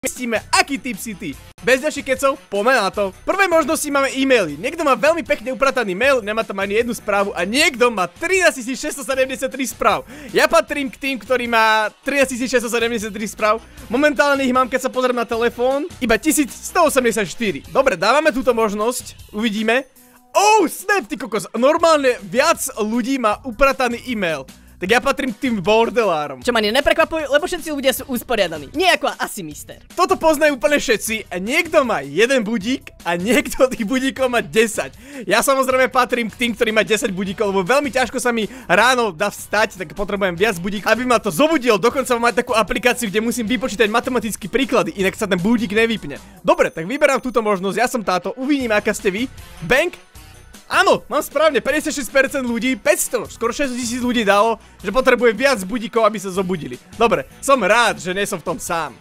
Zistíme, aký typ si ty. Bez ďalších kecov, poďme na to. V prvej možnosti máme e-maily. Niekto má veľmi pekne uprataný mail, nemá tam ani jednu správu a niekto má 13 673 správ. Ja patrím k tým, ktorý má 13 673 správ. Momentálne ich mám, keď sa pozriem na telefón, iba 1184. Dobre, dávame túto možnosť, uvidíme. Oh, snap, ty kokos, normálne viac ľudí má uprataný e-mail. Tak ja patrím k tým bordelárom. Čo ma neprekvapuje, lebo všetci ľudia sú usporiadaní. Nie ako asi mister. Toto poznajú úplne všetci a niekto má jeden budík a niekto tých budíkov má 10. Ja samozrejme patrím k tým, ktorí má 10 budíkov, lebo veľmi ťažko sa mi ráno dá vstať, tak potrebujem viac budík, aby ma to zobudilo. Dokonca mám aj takú aplikáciu, kde musím vypočítať matematické príklady, inak sa ten budík nevypne. Dobre, tak vyberám túto možnosť, ja som táto, uvidím, aká ste vy. Bank. Áno, mám správne, 56% ľudí, 500, skoro 6 000 ľudí dalo, že potrebuje viac budíkov, aby sa zobudili. Dobre, som rád, že nie som v tom sám.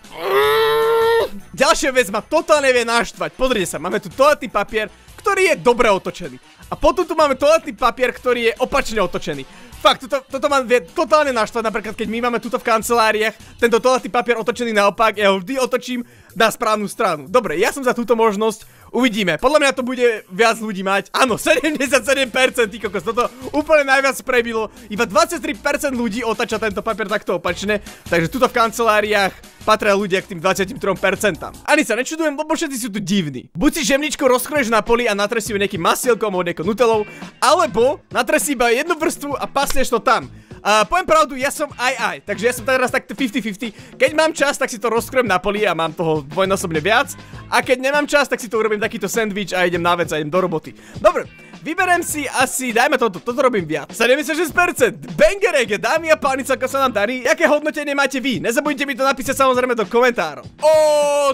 Ďalšia vec ma totálne vie naštvať. Pozrite sa, máme tu toaletný papier, ktorý je dobre otočený. A potom tu máme toaletný papier, ktorý je opačne otočený. Fakt, toto ma vie totálne naštvať, napríklad keď my máme tuto v kanceláriách tento toaletný papier otočený naopak, ja ho vždy otočím na správnu stranu. Dobre, ja som za túto možnosť, uvidíme. Podľa mňa to bude viac ľudí mať. Áno, 77%, ty kokos, toto úplne najviac prebilo. Iba 23% ľudí otača tento papier takto opačne, takže tuto v kanceláriách patria ľudia k tým 23%. Ani sa nečudujem, lebo všetci sú tu divní. Buď si žemličku rozkroješ na poli a natres si ju nejakým masielkom alebo nejakou nutelou, alebo natres si iba jednu vrstvu a pasneš to tam. Poviem pravdu, ja som aj, takže ja som teraz takto 50-50. Keď mám čas, tak si to rozkrojem na poli a mám toho dvojnásobne viac. A keď nemám čas, tak si to urobím takýto sandwich a idem na vec a idem do roboty. Dobre, vyberiem si asi, dajme toto robím viac. 76%, bangerege, dámy a páni, ako sa nám darí. Jaké hodnotenie máte vy? Nezabudnite mi to napísať samozrejme do komentárov.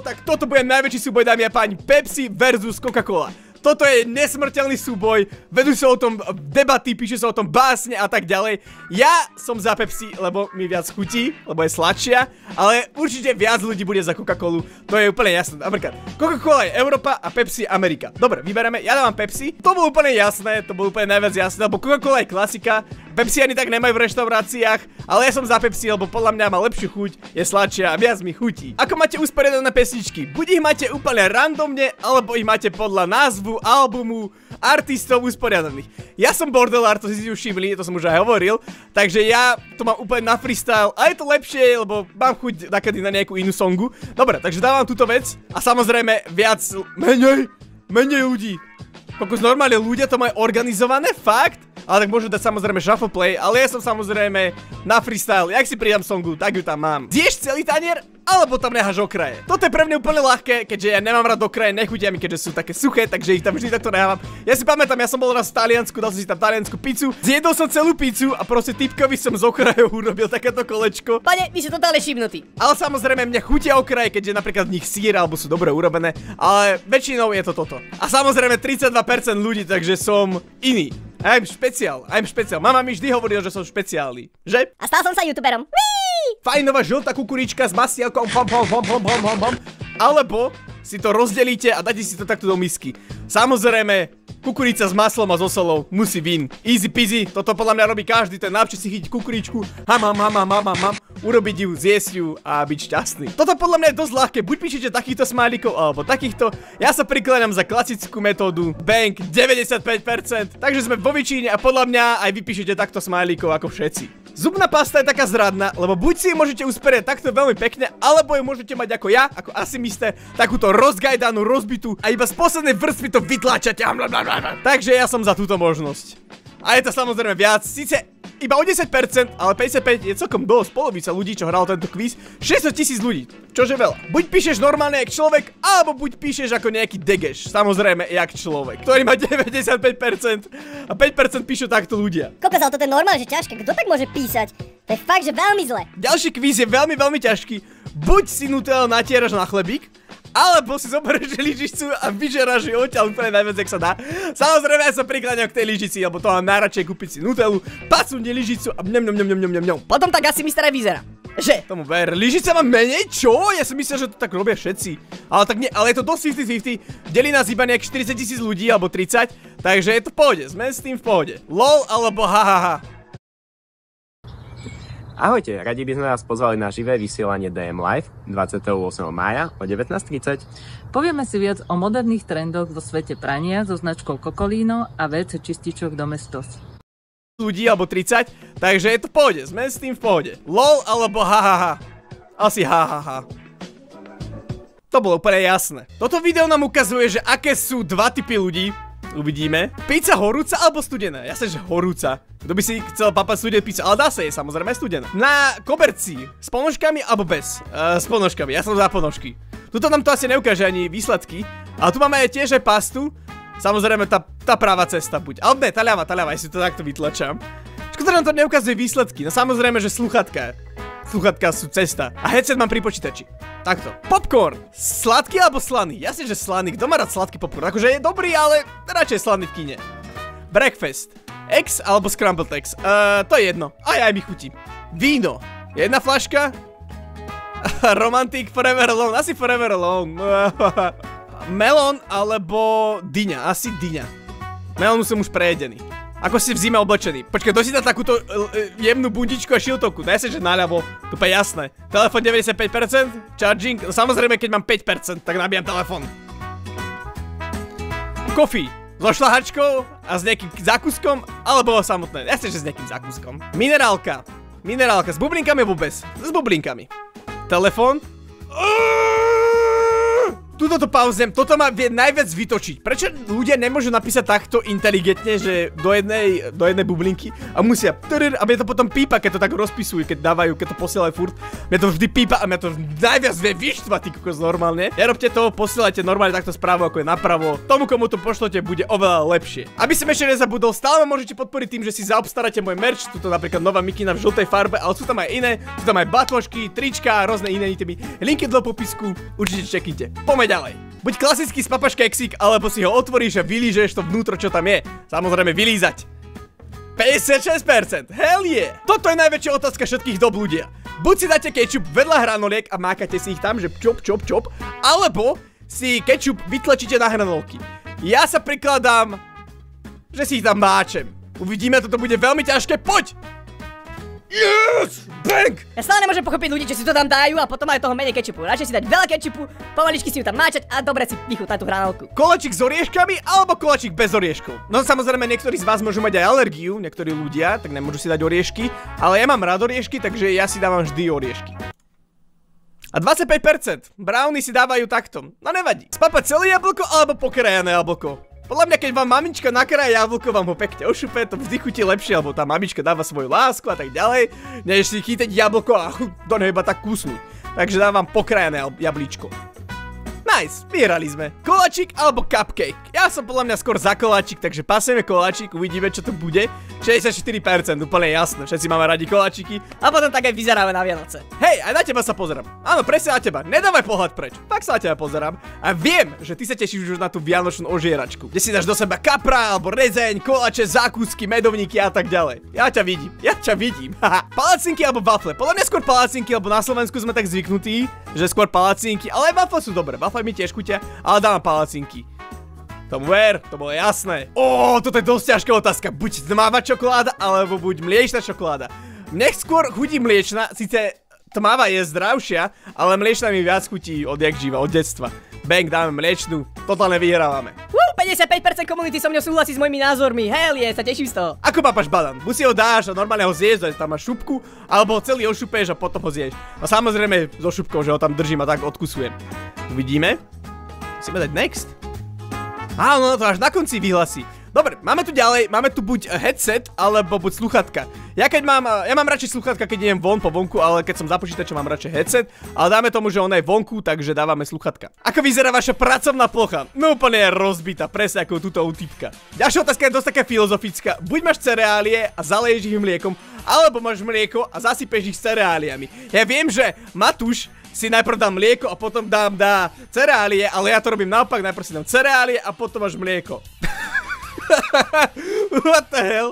Tak toto bude najväčší súboj, dámy a páni, Pepsi versus Coca-Cola. Toto je nesmrteľný súboj, vedú sa o tom debaty, píše sa o tom básne a tak ďalej. Ja som za Pepsi, lebo mi viac chutí, lebo je sladšia, ale určite viac ľudí bude za Coca-Colu, to je úplne jasné. Napríklad, Coca-Cola je Európa a Pepsi Amerika. Dobre, vybereme, ja dávam Pepsi, to bolo úplne jasné, to bolo úplne najviac jasné, lebo Coca-Cola je klasika, Pepsi ani tak nemajú v reštauráciách, ale ja som za Pepsi, lebo podľa mňa má lepšiu chuť, je sladšia a viac mi chutí. Ako máte usporiadané pesničky? Buď ich máte úplne randomne, alebo ich máte podľa názvu albumu, artistov usporiadaných. Ja som bordelár, to si už všimli, to som už aj hovoril, takže ja to mám úplne na freestyle a je to lepšie, lebo mám chuť nakedy na nejakú inú songu. Dobre, takže dávam túto vec a samozrejme viac, menej ľudí. Kokos, normálne ľudia to majú organizované, fakt? Ale tak môžu dať samozrejme shuffle play, ale ja som samozrejme na freestyle. Jak si pridám songu, tak ju tam mám. Zješ celý tanier, alebo tam necháš okraje. Toto je pre mňa úplne ľahké, keďže ja nemám rád okraje, nechutia mi, keďže sú také suché, takže ich tam vždy takto nechávam. Ja si pamätám, ja som bol raz v Taliansku, dal som si tam taliansku pizzu, zjedol som celú pizzu a proste typkovi som z okrajov urobil takéto kolečko. Pane, vy ste totálne šibnutí. Ale samozrejme mne chutia okraje, keďže napríklad v nich sír alebo sú dobre urobené, ale väčšinou je to toto. A samozrejme 32% ľudí, takže som iný. I'm špeciál. Mama mi vždy hovorila, že som špeciálny, že? A stal som sa youtuberom. Fajnová žltá kukurička s masielkom, alebo si to rozdelíte a dáte si to takto do misky. Samozrejme, kukurica s maslom a so solou musí win. Easy peasy, toto podľa mňa robí každý, to je najlepšie si chytiť kukuričku, urobiť ju, zjesť ju a byť šťastný. Toto podľa mňa je dosť ľahké, buď píšete takýchto smajlíkov, alebo takýchto. Ja sa prikláňam za klasickú metódu, bank 95%, takže sme vo väčšine a podľa mňa aj vy píšete takto smajlíkov ako všetci. Zubná pasta je taká zradná, lebo buď si ju môžete usporiadať takto veľmi pekne, alebo ju môžete mať ako ja, ako asi mister, takúto rozgajdanú, rozbitú a iba z poslednej vrstvy to vytlačate. Takže ja som za túto možnosť. A je to samozrejme viac, síce iba o 10%, ale 55 je celkom dosť, polovica ľudí, čo hralo tento kvíz, 600 000 ľudí, čože veľa. Buď píšeš normálne jak človek, alebo buď píšeš ako nejaký degeš, samozrejme jak človek, ktorý má 95% a 5% píšu takto ľudia. Kokos, ale toto je normálne, že ťažké, kto tak môže písať? To je fakt, že veľmi zle. Ďalší kvíz je veľmi ťažký, buď si Nutella natieraš na chlebík, alebo si zoberieš lyžicu a vyžeráš ju odtiaľ úplne najviac, jak sa dá. Samozrejme, ja sa prikláňam k tej lyžici, lebo to mám najradšej kúpiť si Nutellu, pasunie lyžicu a mňam. Potom tak asi mister aj vyzerá. Že? Tomu ver, lyžica má menej? Čo? Ja som myslel, že to tak robia všetci. Ale tak nie, ale je to dosť 50-50. Delí nás iba nejak 40 000 ľudí, alebo 30. Takže je to v pohode, sme s tým v pohode. LOL alebo hahaha. Ahojte, radi by sme vás pozvali na živé vysielanie DM Live 28. mája o 19:30. Povieme si viac o moderných trendoch vo svete prania so značkou Cocolino a WC čističok Domestos. Ľudí alebo 30, takže je to v pohode, sme s tým v pohode. LOL alebo hahaha. Asi hahaha. To bolo úplne jasné. Toto video nám ukazuje, že aké sú dva typy ľudí. Uvidíme. Pizza horúca alebo studená? Ja sa, že horúca. Kto by si chcel papať studenú pizzu? Ale dá sa je, samozrejme studená. Na koberci. S ponožkami alebo bez? S ponožkami. Ja som za ponožky. Tuto nám to asi neukáže ani výsledky. Ale tu máme tiež aj pastu. Samozrejme tá práva cesta buď. Ale ne, tá ľava, ja si to takto vytlačam. Škoda nám to neukazuje výsledky. No samozrejme, že sluchatka. Sluchatka sú cesta. A headset mám pri počítači. Takto. Popcorn. Sladký alebo slaný? Jasne, že slaný. Kto má rád sladký popcorn? Akože je dobrý, ale radšej slaný v kine. Breakfast. Eggs alebo scrambled eggs? To je jedno. Aj mi chutí. Víno. Jedna flaška. Romantic forever alone. Asi forever alone. Melon alebo dyňa. Asi dyňa. Melon som už prejedený. Ako si v zime oblečený. Počkaj, kto si dá takúto jemnú bundičku a šiltovku? Daj sa, že naľavo. To je jasné. Telefón 95%? Charging? No samozrejme, keď mám 5%, tak nabíjam telefón. Coffee. So šlahačkou a s nejakým zákuskom? Alebo samotné? Jasne, že s nejakým zákuskom. Minerálka. Minerálka. S bublinkami alebo bez? S bublinkami. Telefón. Tuto to pauzem, toto ma vie najviac vytočiť. Prečo ľudia nemôžu napísať takto inteligentne, že do jednej bublinky a musia a mňa to potom pípa, keď to tak rozpisujú, keď dávajú, keď to posielajú furt. Mňa to vždy pípa a mňa to najviac vie vyštvať, ty kokos, normálne. Nerobte to, posielajte normálne takto správu, ako je napravo. Tomu, komu to pošlete, bude oveľa lepšie. Aby som ešte nezabudol, stále ma môžete podporiť tým, že si zaobstaráte môj merch, tuto napríklad nová mikina v žltej farbe, ale sú tam aj iné, sú tam aj batložky, trička a rôzne iné itemy. Linky do popisku, určite čeknite. Ďalej. Buď klasický spapaš keksík, alebo si ho otvoríš a vylížeš to vnútro, čo tam je. Samozrejme vylízať. 56%, hell yeah! Toto je najväčšia otázka všetkých dob, ľudia. Buď si dáte kečup vedľa hranoliek a mákate si ich tam, že čop, alebo si kečup vytlačíte na hranolky. Ja sa prikladám, že si ich tam máčem. Uvidíme, toto bude veľmi ťažké, poď! Yes! Bang! Ja stále nemôžem pochopiť ľudí, že si to tam dajú a potom majú toho menej kečupu. Radšej si dať veľa kečupu, pomaličky si ju tam máčať a dobre si vychutnať tú hranolku. Koláčik s orieškami alebo koláčik bez orieškov? No samozrejme niektorí z vás môžu mať aj alergiu, niektorí ľudia, tak nemôžu si dať oriešky, ale ja mám rád oriešky, takže ja si dávam vždy oriešky. A 25%. Brownie si dávajú takto. No nevadí. Spapať celé jablko alebo pokrajané jablko? Podľa mňa, keď vám mamička nakrája jablko, vám ho pekne ošupe, to vždy chutí lepšie, alebo tá mamička dáva svoju lásku a tak ďalej, než si chytiť jablko a do neho iba tak kúsnuť. Takže dávam pokrajané jablíčko. Nice, vyhrali sme. Koláčik alebo cupcake? Ja som podľa mňa skôr za koláčik, takže pasujeme koláčik, uvidíme, čo to bude. 64%, úplne jasné, všetci máme radi koláčiky. A potom tak aj vyzeráme na Vianoce. Hej, aj na teba sa pozerám. Áno, presne na teba, nedávaj pohľad preč. Tak sa na teba pozerám. A viem, že ty sa tešíš už na tú vianočnú ožieračku, kde si dáš do seba kapra, alebo rezeň, koláče, zákusky, medovníky a tak ďalej. Ja ťa vidím. Haha. Palacinky alebo wafle? Podľa mňa skôr palacinky, lebo na Slovensku sme tak zvyknutí, že skôr palacinky, ale aj wafle sú dobré. Wafle mi tiež chutia, ale dávam palacinky. Tomu ver, to bolo jasné. Toto je dosť ťažká otázka. Buď tmavá čokoláda, alebo buď mliečna čokoláda. Mne skôr chutí mliečna, síce tmavá je zdravšia, ale mliečna mi viac chutí odjak živa, od detstva. Bang, dáme mliečnu, totálne vyhrávame. 55% komunity so mňou súhlasí s mojimi názormi, hell yeah, sa teším z toho. Ako papaš banán? Buď si ho dáš a normálne ho zješ, tam máš šupku, alebo ho celý ošupeš a potom ho zješ. A samozrejme so šupkou, že ho tam držím a tak odkusujem. Uvidíme. Musíme dať next. Áno, to až na konci vyhlasí. Dobre, máme tu ďalej, máme tu buď headset, alebo buď sluchatka. Ja mám radšej sluchatka, keď idem von po vonku, ale keď som za počítačom, mám radšej headset. Ale dáme tomu, že ona je vonku, takže dávame sluchatka. Ako vyzerá vaša pracovná plocha? No úplne je rozbitá, presne ako túto u typka. Ďalšia otázka je dosť taká filozofická. Buď máš cereálie a zaleješ ich mliekom, alebo máš mlieko a zasypeš ich cereáliami. Ja viem, že Matúš si najprv dám mlieko a potom dá cereálie, ale ja to robím naopak, najprv si dám cereálie a potom až mlieko. What the hell?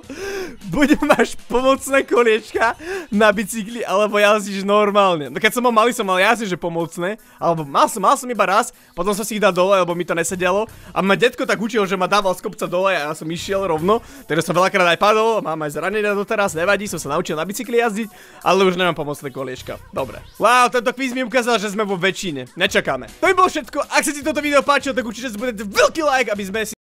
buď máš pomocné koliečka na bicykli, alebo jazdíš normálne. No keď som malý, som mal jazdiť, že pomocné, alebo mal som iba raz, potom som si ich dal dole, lebo mi to nesedelo. A ma detko tak učil, že ma dával z kopca dole a ja som išiel rovno, takže som veľakrát aj padol, mám aj zranenia doteraz, nevadí, som sa naučil na bicykli jazdiť, ale už nemám pomocné koliečka. Dobre. Wow, tento kvíz mi ukázal, že sme vo väčšine. Nečakáme. To by bolo všetko. Ak sa ti toto video páčilo, tak určite zbudete veľký like, aby sme si